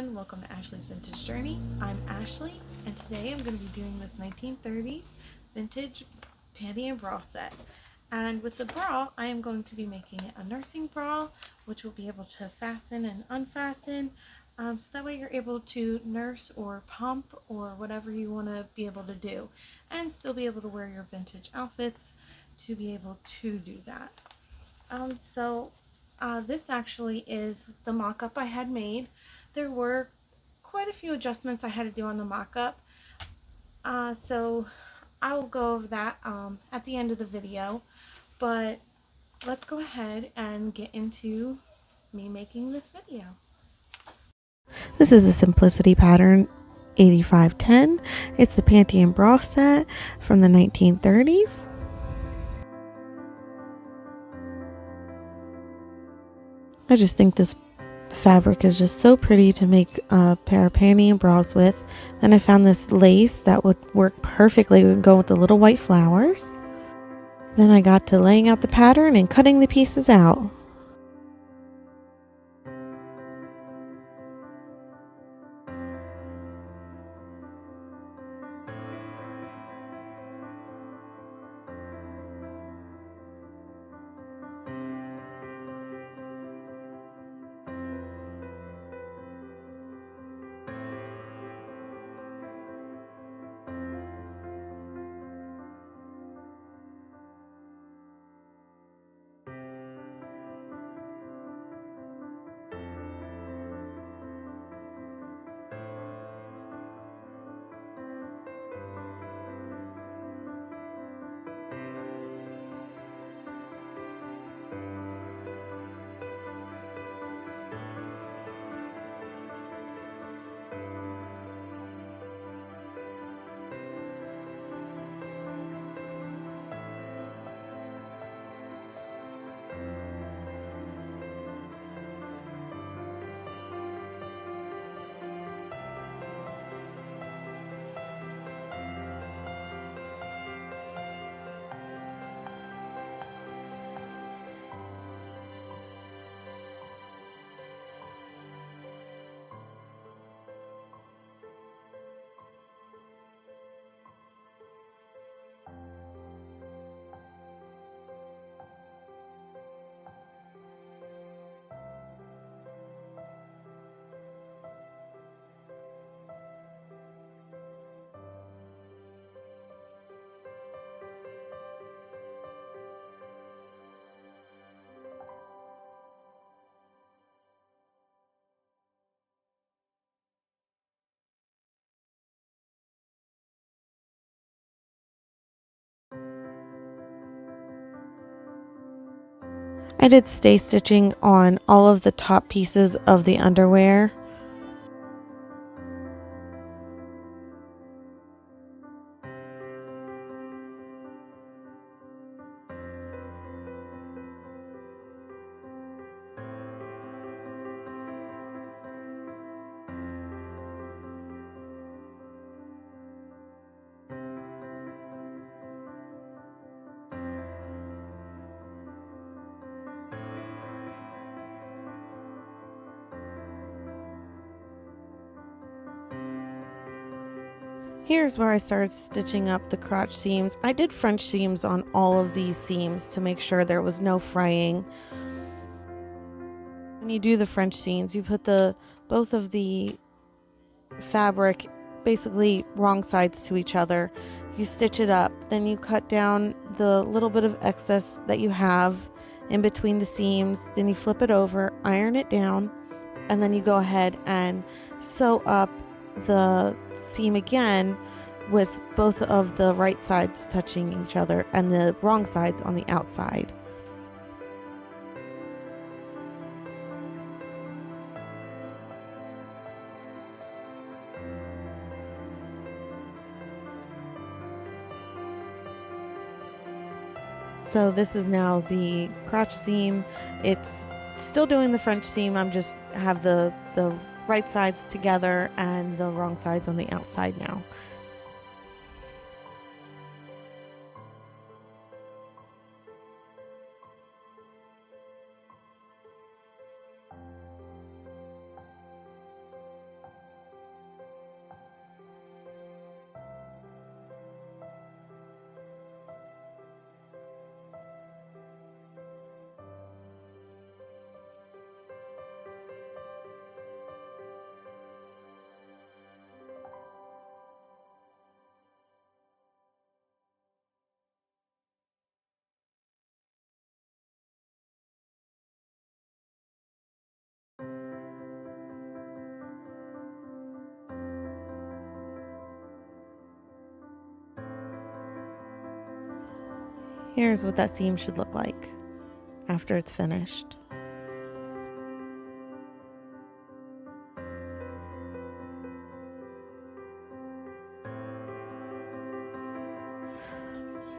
everyone, welcome to Ashley's Vintage Journey. I'm Ashley, and today I'm going to be doing this 1930s vintage panty and bra set. And with the bra, I am going to be making it a nursing bra, which will be able to fasten and unfasten, so that way you're able to nurse or pump or whatever you want to be able to do, and still be able to wear your vintage outfits to be able to do that. This actually is the mock-up I had made. There were quite a few adjustments I had to do on the mock-up, so I will go over that at the end of the video, but let's go ahead and get into me making this video. This is the Simplicity pattern 8510. It's the panty and bra set from the 1930s. I just think this fabric is just so pretty to make a pair of panty and bras with. Then I found this lace that would work perfectly and go with the little white flowers. Then I got to laying out the pattern and cutting the pieces out. I did stay stitching on all of the top pieces of the underwear. Here's where I started stitching up the crotch seams. I did French seams on all of these seams to make sure there was no fraying. When you do the French seams, you put both of the fabric basically wrong sides to each other. You stitch it up, then you cut down the little bit of excess that you have in between the seams, then you flip it over, iron it down, and then you go ahead and sew up the seam again with both of the right sides touching each other and the wrong sides on the outside. So this is now the crotch seam. It's still doing the French seam. I'm just have the right sides together and the wrong sides on the outside now. Here's what that seam should look like after it's finished.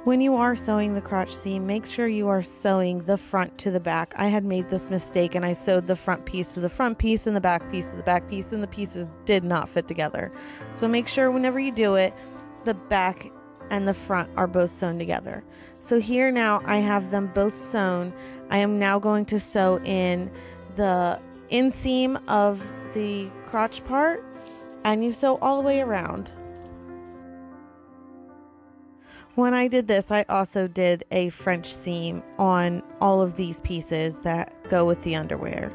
When you are sewing the crotch seam, make sure you are sewing the front to the back. I had made this mistake and I sewed the front piece to the front piece and the back piece to the back piece, and the pieces did not fit together. So make sure whenever you do it, the back and the front are both sewn together. So here now I have them both sewn. I am now going to sew in the inseam of the crotch part, and you sew all the way around. When I did this, I also did a French seam on all of these pieces that go with the underwear.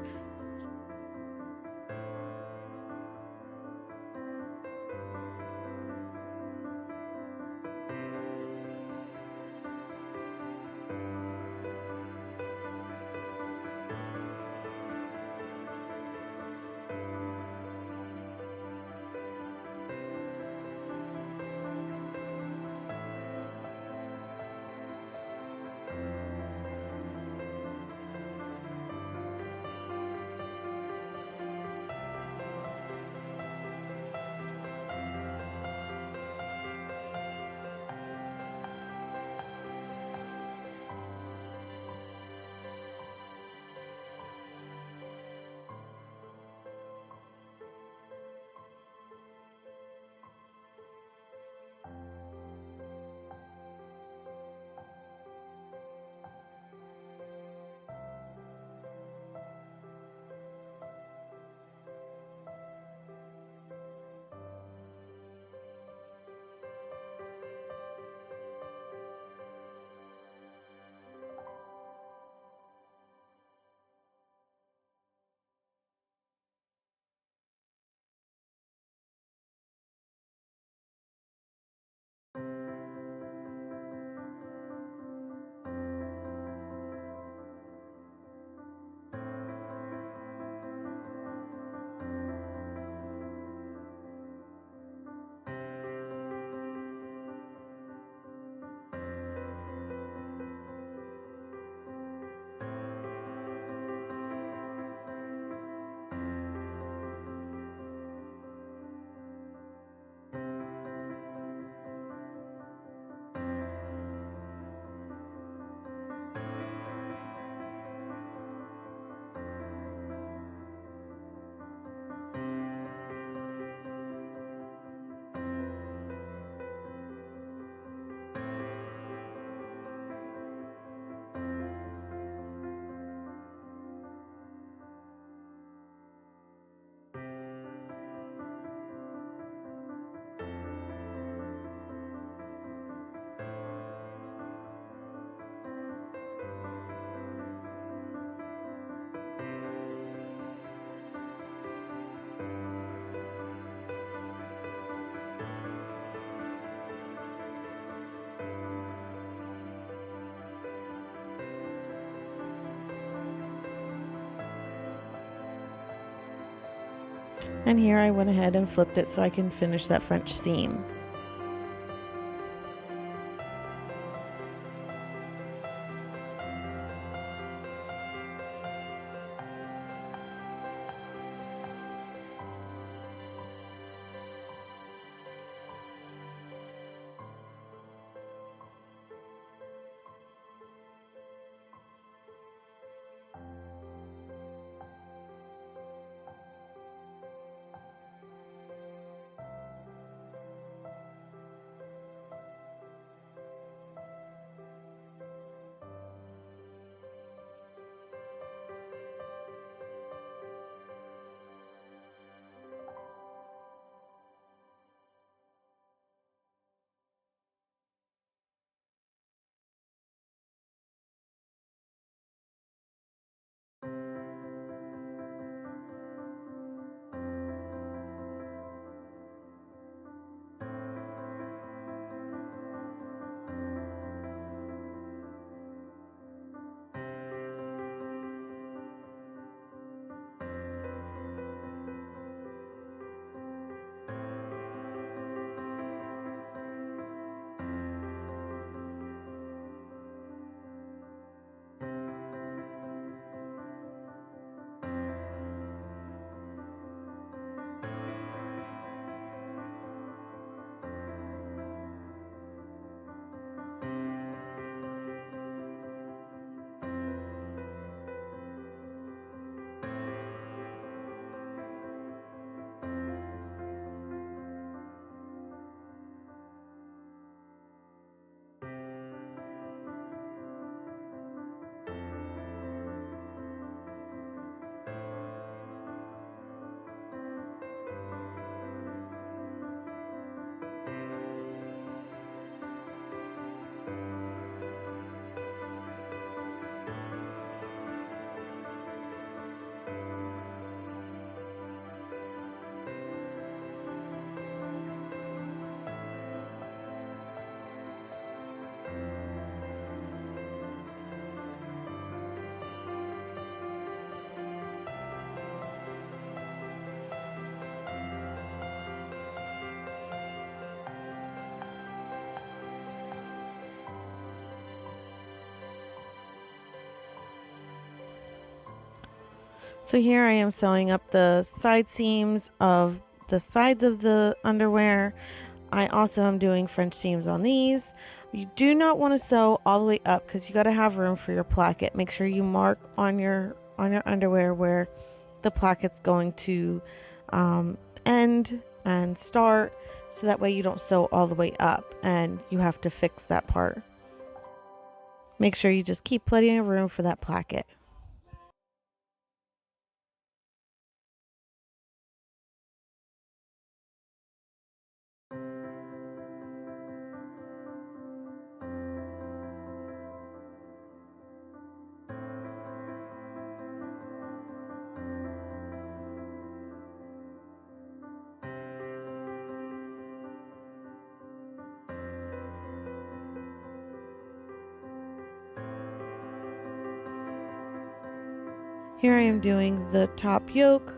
And here I went ahead and flipped it so I can finish that French seam. So here I am sewing up the side seams of the sides of the underwear. I also am doing French seams on these. You do not want to sew all the way up because you got to have room for your placket. Make sure you mark on your underwear where the placket's going to end and start, so that way you don't sew all the way up and you have to fix that part. Make sure you just keep plenty of room for that placket. Here I am doing the top yoke.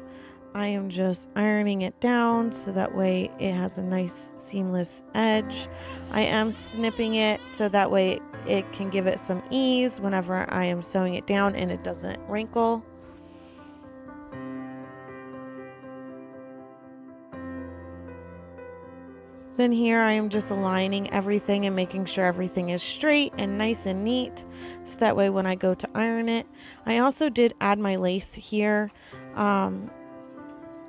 I am just ironing it down so that way it has a nice seamless edge. I am snipping it so that way it can give it some ease whenever I am sewing it down and it doesn't wrinkle. Then here I am just aligning everything and making sure everything is straight and nice and neat, so that way when I go to iron it. I also did add my lace here. I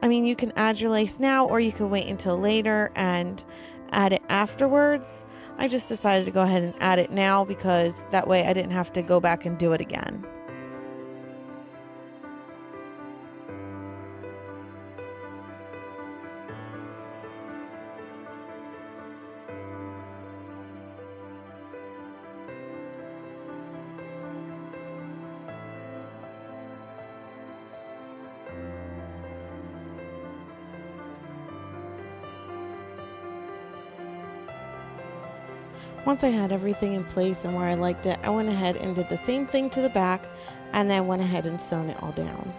mean, you can add your lace now or you can wait until later and add it afterwards. I just decided to go ahead and add it now because that way I didn't have to go back and do it again. Once I had everything in place and where I liked it, I went ahead and did the same thing to the back and then went ahead and sewn it all down.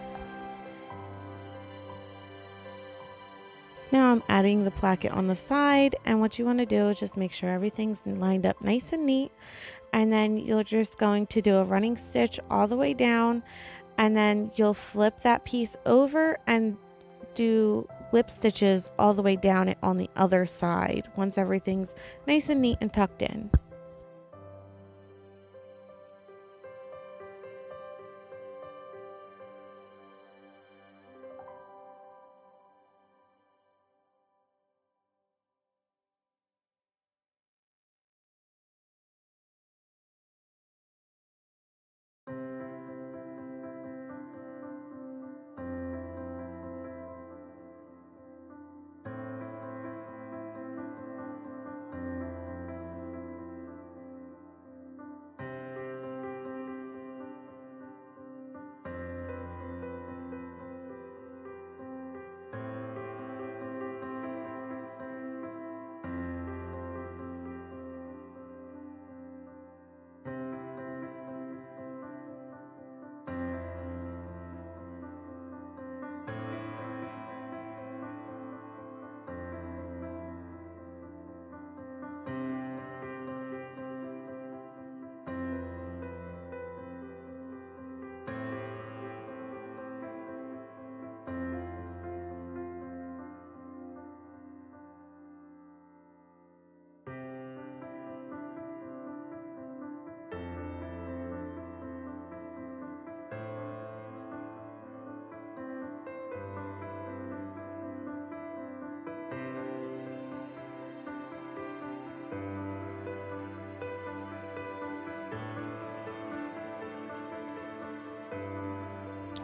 Now I'm adding the placket on the side, and what you want to do is just make sure everything's lined up nice and neat, and then you're just going to do a running stitch all the way down, and then you'll flip that piece over and do whip stitches all the way down it on the other side once everything's nice and neat and tucked in.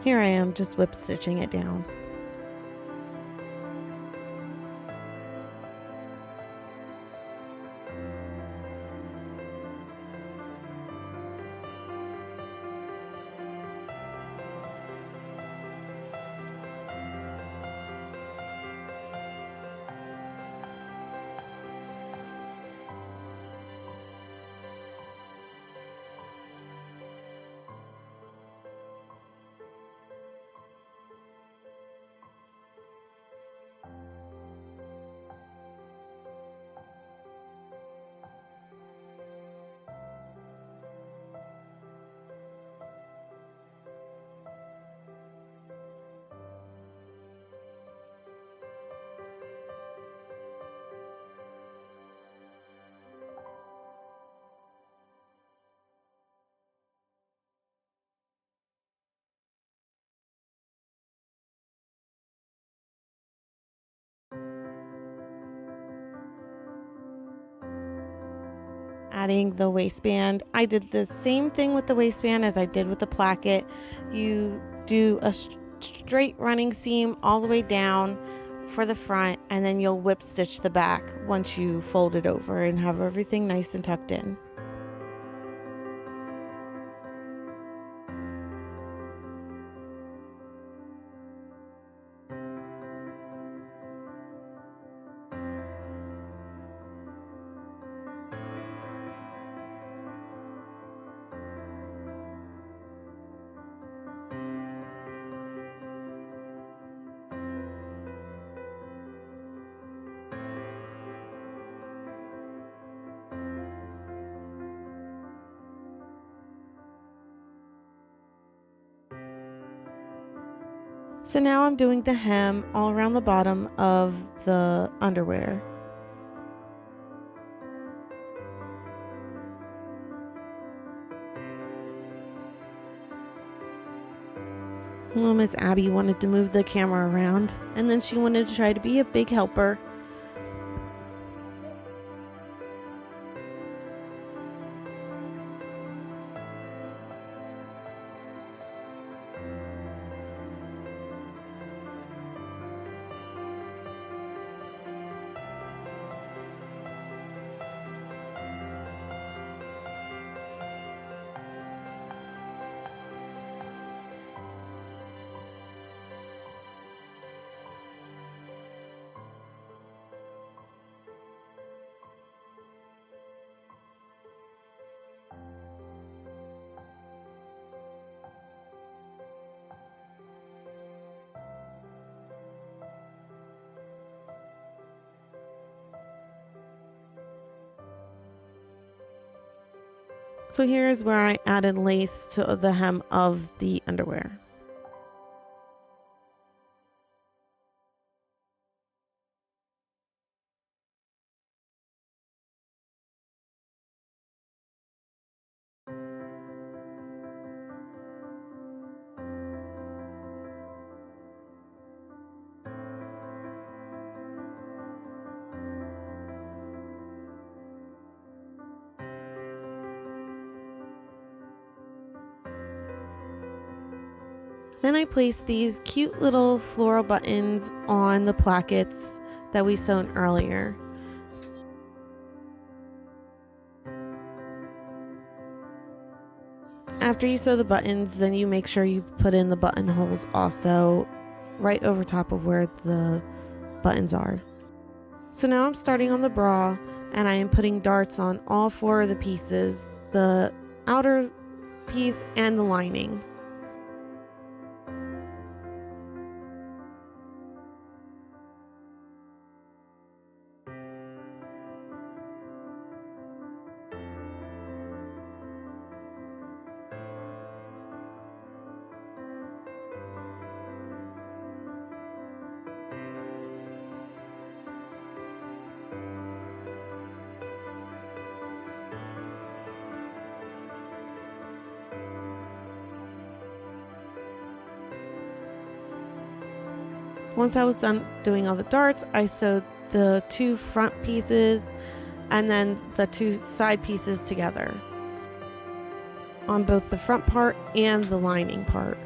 Here I am just whip stitching it down. adding the waistband. I did the same thing with the waistband as I did with the placket. You do a straight running seam all the way down for the front, and then you'll whip stitch the back once you fold it over and have everything nice and tucked in. So now I'm doing the hem all around the bottom of the underwear. Well, Miss Abby wanted to move the camera around, and then she wanted to try to be a big helper. So here's where I added lace to the hem of the underwear. Then I placed these cute little floral buttons on the plackets that we sewn earlier. After you sew the buttons, then you make sure you put in the buttonholes also right over top of where the buttons are. So now I'm starting on the bra, and I am putting darts on all 4 of the pieces, the outer piece and the lining. Once I was done doing all the darts, I sewed the 2 front pieces and then the 2 side pieces together on both the front part and the lining part.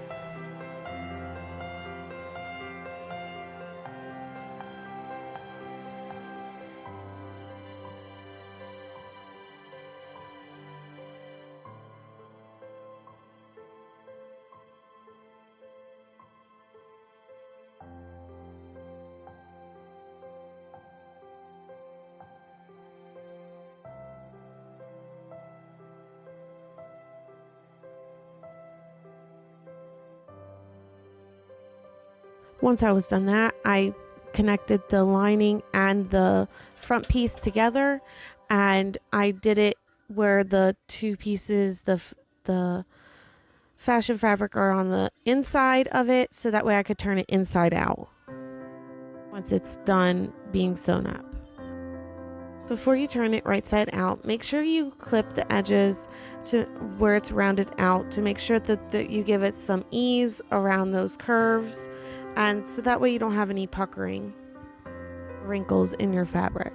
Once I was done that, I connected the lining and the front piece together, and I did it where the 2 pieces, the fashion fabric are on the inside of it, so that way I could turn it inside out once it's done being sewn up. Before you turn it right side out, make sure you clip the edges to where it's rounded out to make sure that you give it some ease around those curves, and so that way you don't have any puckering wrinkles in your fabric.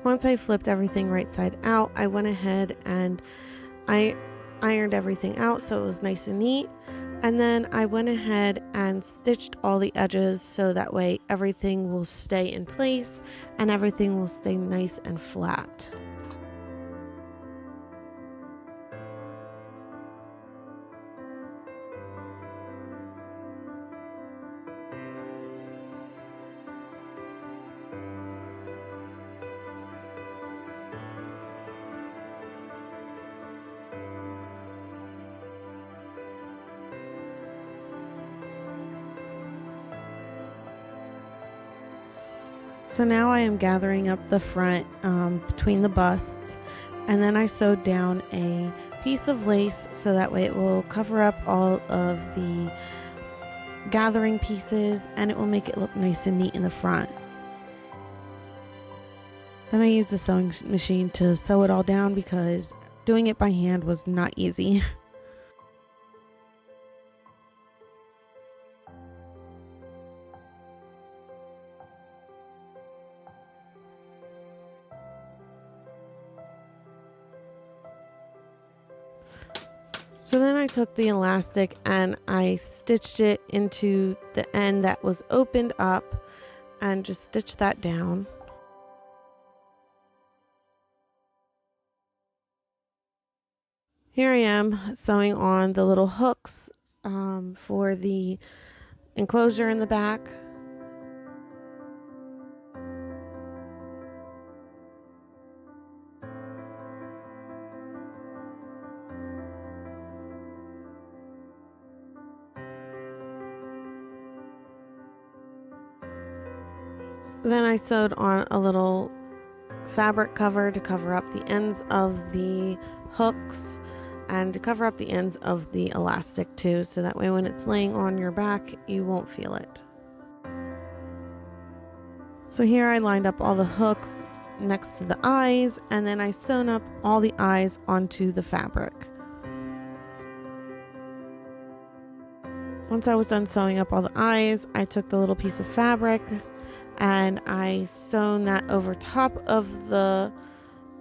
Once I flipped everything right side out, I went ahead and I ironed everything out so it was nice and neat. And then I went ahead and stitched all the edges so that way everything will stay in place and everything will stay nice and flat. So now I am gathering up the front between the busts, and then I sewed down a piece of lace so that way it will cover up all of the gathering pieces and it will make it look nice and neat in the front. Then I used the sewing machine to sew it all down because doing it by hand was not easy. So then I took the elastic and I stitched it into the end that was opened up and just stitched that down. Here I am sewing on the little hooks for the enclosure in the back. Then I sewed on a little fabric cover to cover up the ends of the hooks and to cover up the ends of the elastic too, so that way when it's laying on your back you won't feel it. So here I lined up all the hooks next to the eyes and then I sewn up all the eyes onto the fabric. Once I was done sewing up all the eyes, I took the little piece of fabric and I sewn that over top of the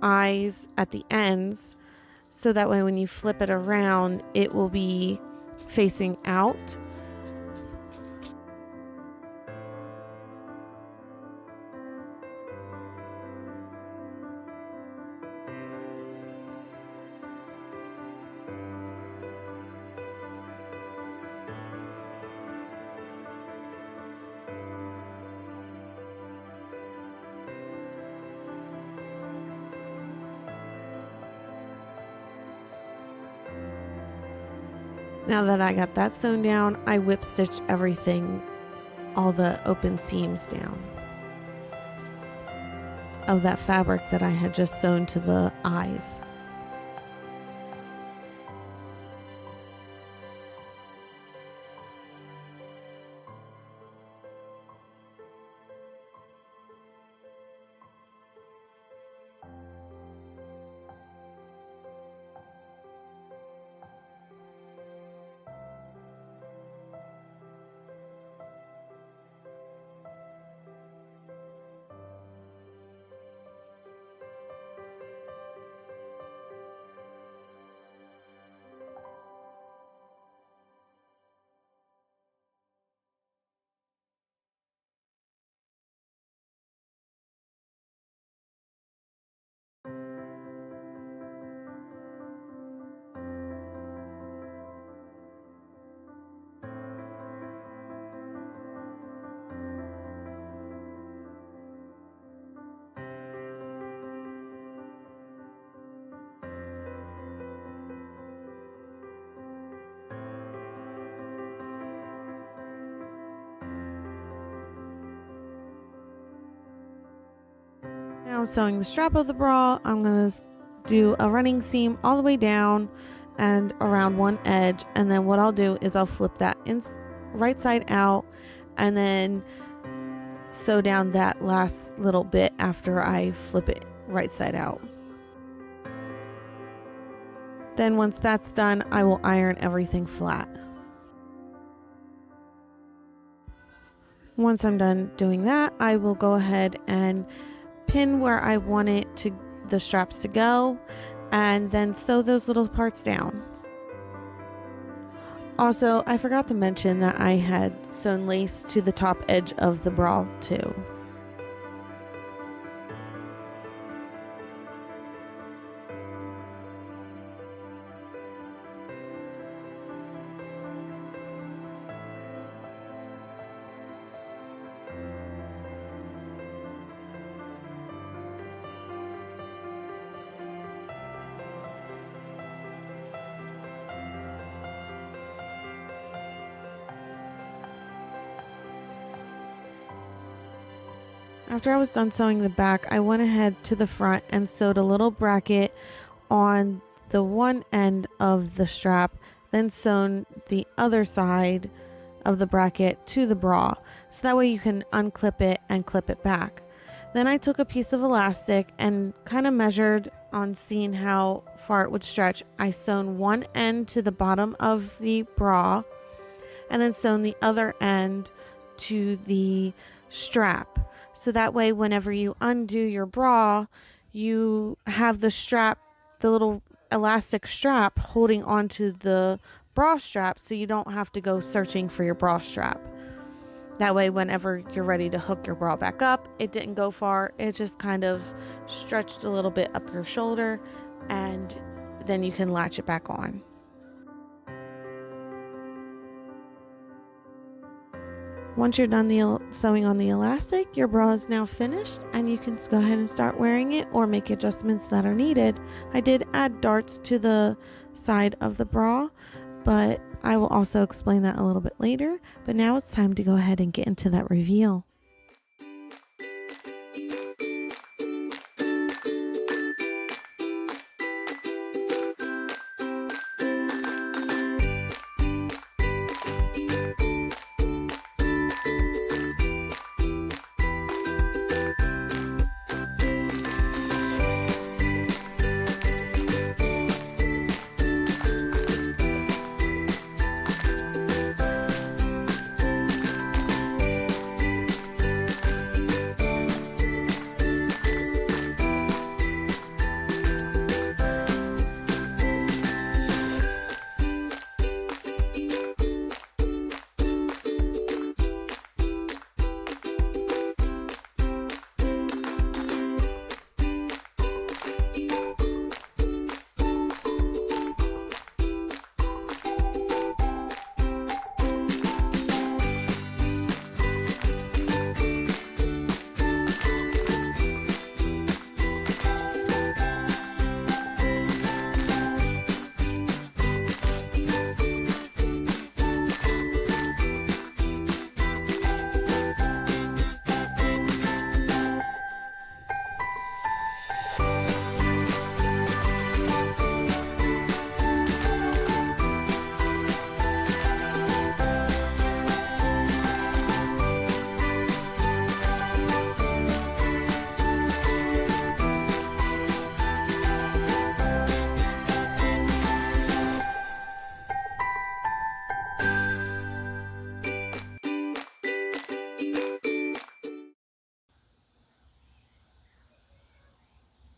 eyes at the ends so that way when you flip it around it will be facing out. Now that I got that sewn down, I whip stitched everything, all the open seams down of that fabric that I had just sewn to the eyes. Now I'm sewing the strap of the bra. I'm going to do a running seam all the way down and around one edge, and then what I'll do is I'll flip that right side out and then sew down that last little bit after I flip it right side out. Then once that's done, I will iron everything flat. Once I'm done doing that, I will go ahead and pin where I want the straps to go, and then sew those little parts down. Also, I forgot to mention that I had sewn lace to the top edge of the bra too. After I was done sewing the back, I went ahead to the front and sewed a little bracket on the one end of the strap, then sewn the other side of the bracket to the bra, so that way you can unclip it and clip it back. Then I took a piece of elastic and kind of measured on seeing how far it would stretch. I sewn one end to the bottom of the bra and then sewn the other end to the strap. So that way, whenever you undo your bra, you have the strap, the little elastic strap holding onto the bra strap, so you don't have to go searching for your bra strap. That way, whenever you're ready to hook your bra back up, it didn't go far. It just kind of stretched a little bit up your shoulder, and then you can latch it back on. Once you're done sewing on the elastic, your bra is now finished and you can go ahead and start wearing it or make adjustments that are needed. I did add darts to the side of the bra, but I will also explain that a little bit later. But now it's time to go ahead and get into that reveal.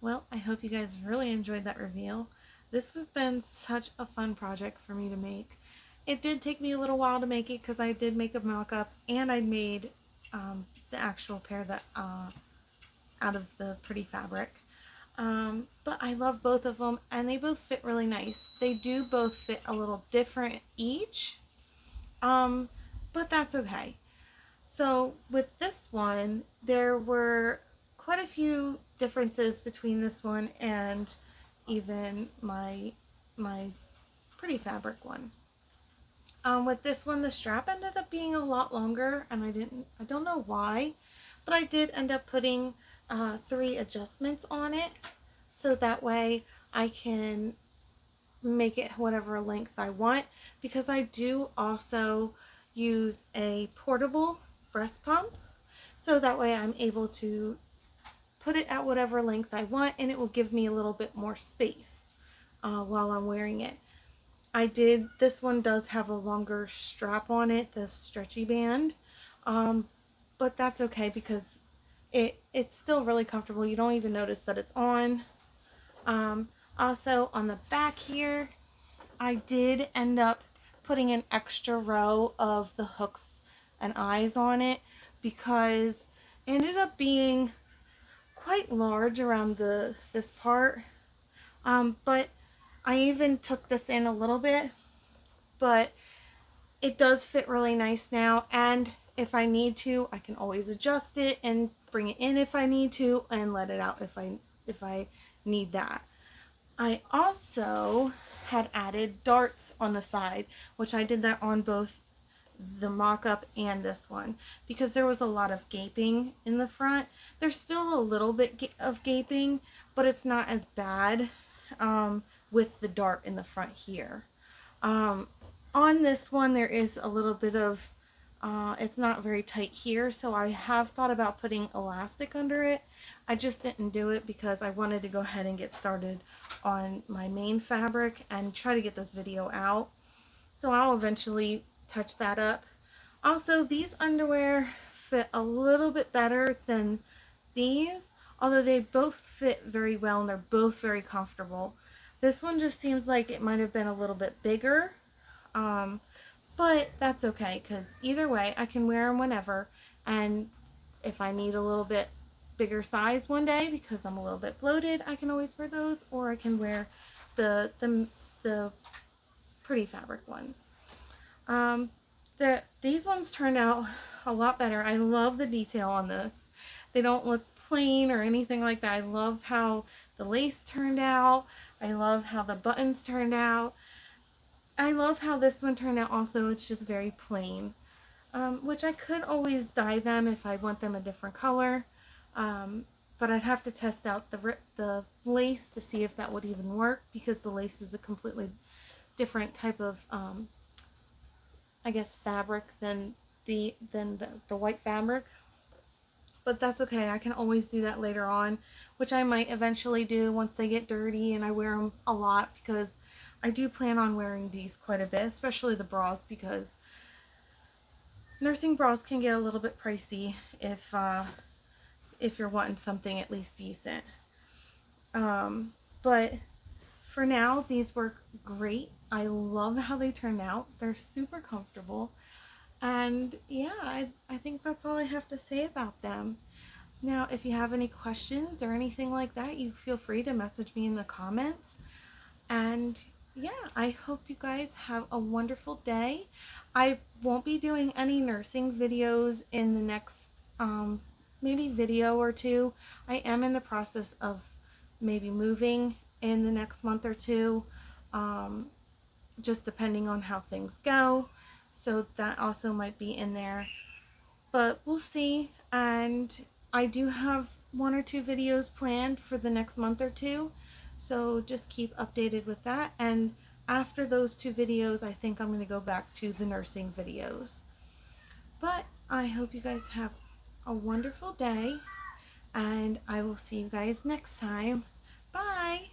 Well, I hope you guys really enjoyed that reveal. This has been such a fun project for me to make. It did take me a little while to make it because I did make a mock-up and I made the actual pair that out of the pretty fabric. But I love both of them and they both fit really nice. They do both fit a little different each, but that's okay. So with this one, there were quite a few differences between this one and even my pretty fabric one. With this one, the strap ended up being a lot longer, and I don't know why, but I did end up putting 3 adjustments on it, so that way I can make it whatever length I want, because I do also use a portable breast pump, so that way I'm able to put it at whatever length I want and it will give me a little bit more space while I'm wearing it. This one does have a longer strap on it, the stretchy band, but that's okay because it's still really comfortable. You don't even notice that it's on. Um, Also on the back here, I did end up putting an extra row of the hooks and eyes on it because it ended up being quite large around this part. But I even took this in a little bit, but it does fit really nice now, and if I need to, I can always adjust it and bring it in if I need to and let it out if I need that. I also had added darts on the side, which I did that on both the mock-up and this one because there was a lot of gaping in the front. There's still a little bit of gaping, but it's not as bad with the dart in the front here. Um, on this one, there is a little bit of, it's not very tight here, so I have thought about putting elastic under it. I just didn't do it because I wanted to go ahead and get started on my main fabric and try to get this video out. So I'll eventually touch that up. Also, these underwear fit a little bit better than these, although they both fit very well and they're both very comfortable. This one just seems like it might have been a little bit bigger, um, but that's okay because either way, I can wear them whenever. And if I need a little bit bigger size one day because I'm a little bit bloated, I can always wear those, or I can wear the pretty fabric ones. Um, these ones turned out a lot better. I love the detail on this. They don't look plain or anything like that. I love how the lace turned out. I love how the buttons turned out. I love how this one turned out also. It's just very plain, which I could always dye them if I want them a different color. But I'd have to test out the lace to see if that would even work because the lace is a completely different type of I guess fabric than the white fabric. But that's okay. I can always do that later on, which I might eventually do once they get dirty and I wear them a lot because I do plan on wearing these quite a bit, especially the bras because nursing bras can get a little bit pricey if you're wanting something at least decent. But for now, these work great. I love how they turn out. They're super comfortable. And yeah, I think that's all I have to say about them. Now, if you have any questions or anything like that, you feel free to message me in the comments. And yeah, I hope you guys have a wonderful day. I won't be doing any nursing videos in the next maybe video or two. I am in the process of maybe moving in the next month or two, just depending on how things go. So that also might be in there, but we'll see. And I do have one or two videos planned for the next month or two, so just keep updated with that. And after those two videos, I think I'm going to go back to the nursing videos. But I hope you guys have a wonderful day, and I will see you guys next time. Bye!